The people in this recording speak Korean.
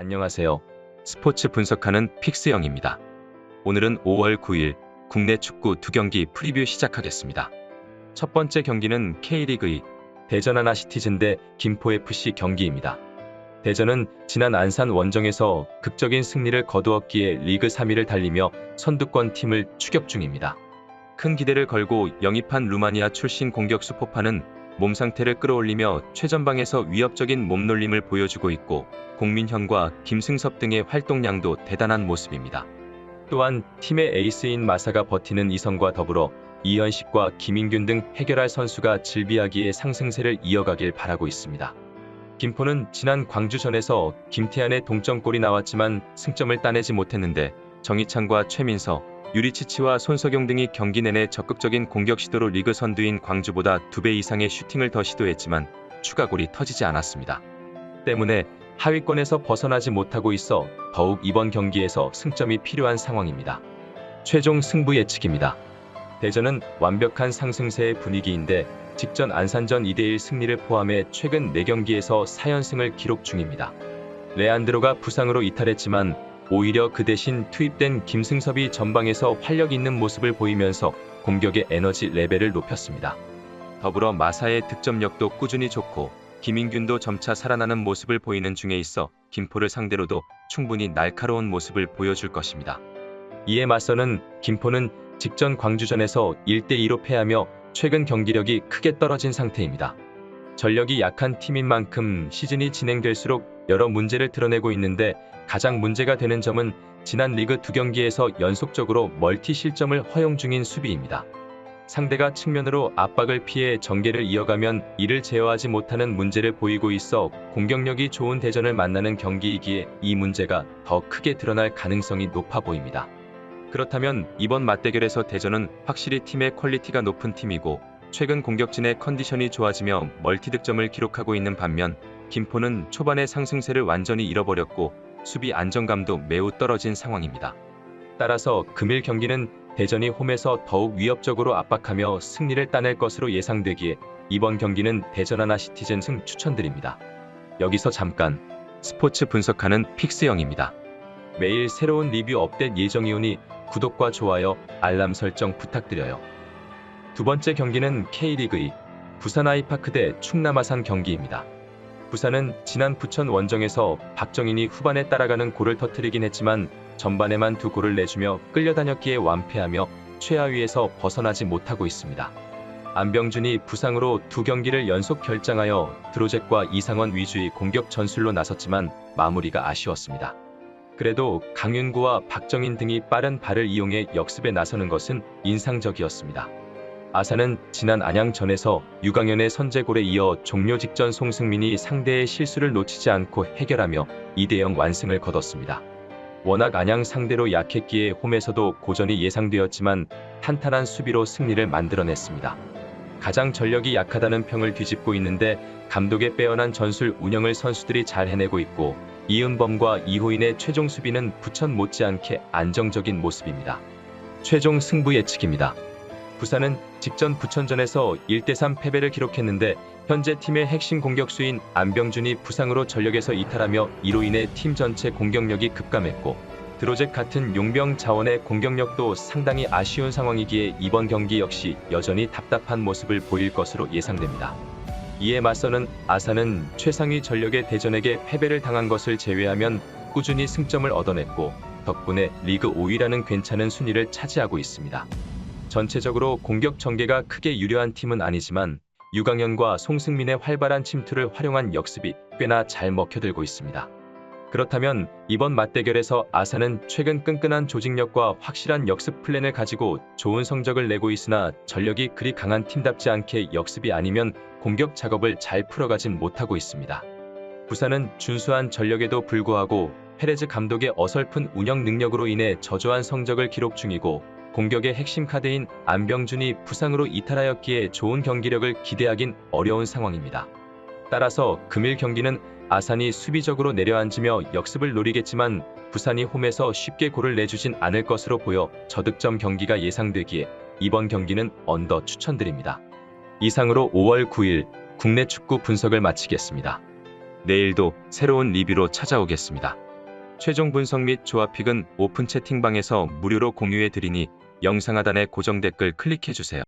안녕하세요. 스포츠 분석하는 픽스영입니다. 오늘은 5월 9일 국내 축구 2경기 프리뷰 시작하겠습니다. 첫 번째 경기는 K리그 2 대전 하나시티즌 대 김포FC 경기입니다. 대전은 지난 안산 원정에서 극적인 승리를 거두었기에 리그 3위를 달리며 선두권 팀을 추격 중입니다. 큰 기대를 걸고 영입한 루마니아 출신 공격수 포파는 몸 상태를 끌어올리며 최전방에서 위협적인 몸놀림을 보여주고 있고 공민현과 김승섭 등의 활동량도 대단한 모습입니다. 또한 팀의 에이스인 마사가 버티는 이성과 더불어 이현식과 김인균 등 해결할 선수가 질비하기에 상승세를 이어가길 바라고 있습니다. 김포는 지난 광주전에서 김태환의 동점골이 나왔지만 승점을 따내지 못했는데 정희창과 최민서, 유리치치와 손석영 등이 경기 내내 적극적인 공격 시도로 리그 선두인 광주보다 2배 이상의 슈팅을 더 시도했지만 추가골이 터지지 않았습니다. 때문에 하위권에서 벗어나지 못하고 있어 더욱 이번 경기에서 승점이 필요한 상황입니다. 최종 승부 예측입니다. 대전은 완벽한 상승세의 분위기인데 직전 안산전 2대1 승리를 포함해 최근 4경기에서 4연승을 기록 중입니다. 레안드로가 부상으로 이탈했지만 오히려 그 대신 투입된 김승섭이 전방에서 활력 있는 모습을 보이면서 공격의 에너지 레벨을 높였습니다. 더불어 마사의 득점력도 꾸준히 좋고 김인균도 점차 살아나는 모습을 보이는 중에 있어 김포를 상대로도 충분히 날카로운 모습을 보여줄 것입니다. 이에 맞서는 김포는 직전 광주전에서 1대2로 패하며 최근 경기력이 크게 떨어진 상태입니다. 전력이 약한 팀인 만큼 시즌이 진행될수록 여러 문제를 드러내고 있는데 가장 문제가 되는 점은 지난 리그 2경기에서 연속적으로 멀티 실점을 허용 중인 수비입니다. 상대가 측면으로 압박을 피해 전개를 이어가면 이를 제어하지 못하는 문제를 보이고 있어 공격력이 좋은 대전을 만나는 경기이기에 이 문제가 더 크게 드러날 가능성이 높아 보입니다. 그렇다면 이번 맞대결에서 대전은 확실히 팀의 퀄리티가 높은 팀이고 최근 공격진의 컨디션이 좋아지며 멀티 득점을 기록하고 있는 반면 김포는 초반의 상승세를 완전히 잃어버렸고 수비 안정감도 매우 떨어진 상황입니다. 따라서 금일 경기는 대전이 홈에서 더욱 위협적으로 압박하며 승리를 따낼 것으로 예상되기에 이번 경기는 대전 하나시티즌 승 추천드립니다. 여기서 잠깐 스포츠 분석하는 픽스영입니다. 매일 새로운 리뷰 업데이트 예정이오니 구독과 좋아요, 알람 설정 부탁드려요. 두 번째 경기는 K리그 2 부산 아이파크 대 충남 아산 경기입니다. 부산은 지난 부천 원정에서 박정인이 후반에 따라가는 골을 터뜨리긴 했지만 전반에만 2골을 내주며 끌려다녔기에 완패하며 최하위에서 벗어나지 못하고 있습니다. 안병준이 부상으로 2경기를 연속 결장하여 드로잭과 이상원 위주의 공격 전술로 나섰지만 마무리가 아쉬웠습니다. 그래도 강윤구와 박정인 등이 빠른 발을 이용해 역습에 나서는 것은 인상적이었습니다. 아산은 지난 안양전에서 유강현의 선제골에 이어 종료 직전 송승민이 상대의 실수를 놓치지 않고 해결하며 2대0 완승을 거뒀습니다. 워낙 안양 상대로 약했기에 홈에서도 고전이 예상되었지만 탄탄한 수비로 승리를 만들어냈습니다. 가장 전력이 약하다는 평을 뒤집고 있는데 감독의 빼어난 전술 운영을 선수들이 잘 해내고 있고 이은범과 이호인의 최종 수비는 부천 못지않게 안정적인 모습입니다. 최종 승부 예측입니다. 부산은 직전 부천전에서 1대3 패배를 기록했는데 현재 팀의 핵심 공격수인 안병준이 부상으로 전력에서 이탈하며 이로 인해 팀 전체 공격력이 급감했고 드로잭 같은 용병 자원의 공격력도 상당히 아쉬운 상황이기에 이번 경기 역시 여전히 답답한 모습을 보일 것으로 예상됩니다. 이에 맞서는 아산은 최상위 전력의 대전에게 패배를 당한 것을 제외하면 꾸준히 승점을 얻어냈고 덕분에 리그 5위라는 괜찮은 순위를 차지하고 있습니다. 전체적으로 공격 전개가 크게 유려한 팀은 아니지만 유강현과 송승민의 활발한 침투를 활용한 역습이 꽤나 잘 먹혀들고 있습니다. 그렇다면 이번 맞대결에서 아산은 최근 끈끈한 조직력과 확실한 역습 플랜을 가지고 좋은 성적을 내고 있으나 전력이 그리 강한 팀답지 않게 역습이 아니면 공격 작업을 잘 풀어가진 못하고 있습니다. 부산은 준수한 전력에도 불구하고 페레즈 감독의 어설픈 운영 능력으로 인해 저조한 성적을 기록 중이고 공격의 핵심 카드인 안병준이 부상으로 이탈하였기에 좋은 경기력을 기대하긴 어려운 상황입니다. 따라서 금일 경기는 아산이 수비적으로 내려앉으며 역습을 노리겠지만 부산이 홈에서 쉽게 골을 내주진 않을 것으로 보여 저득점 경기가 예상되기에 이번 경기는 언더 추천드립니다. 이상으로 5월 9일 국내 축구 분석을 마치겠습니다. 내일도 새로운 리뷰로 찾아오겠습니다. 최종 분석 및 조합픽은 오픈 채팅방에서 무료로 공유해 드리니 영상 하단의 고정 댓글 클릭해 주세요.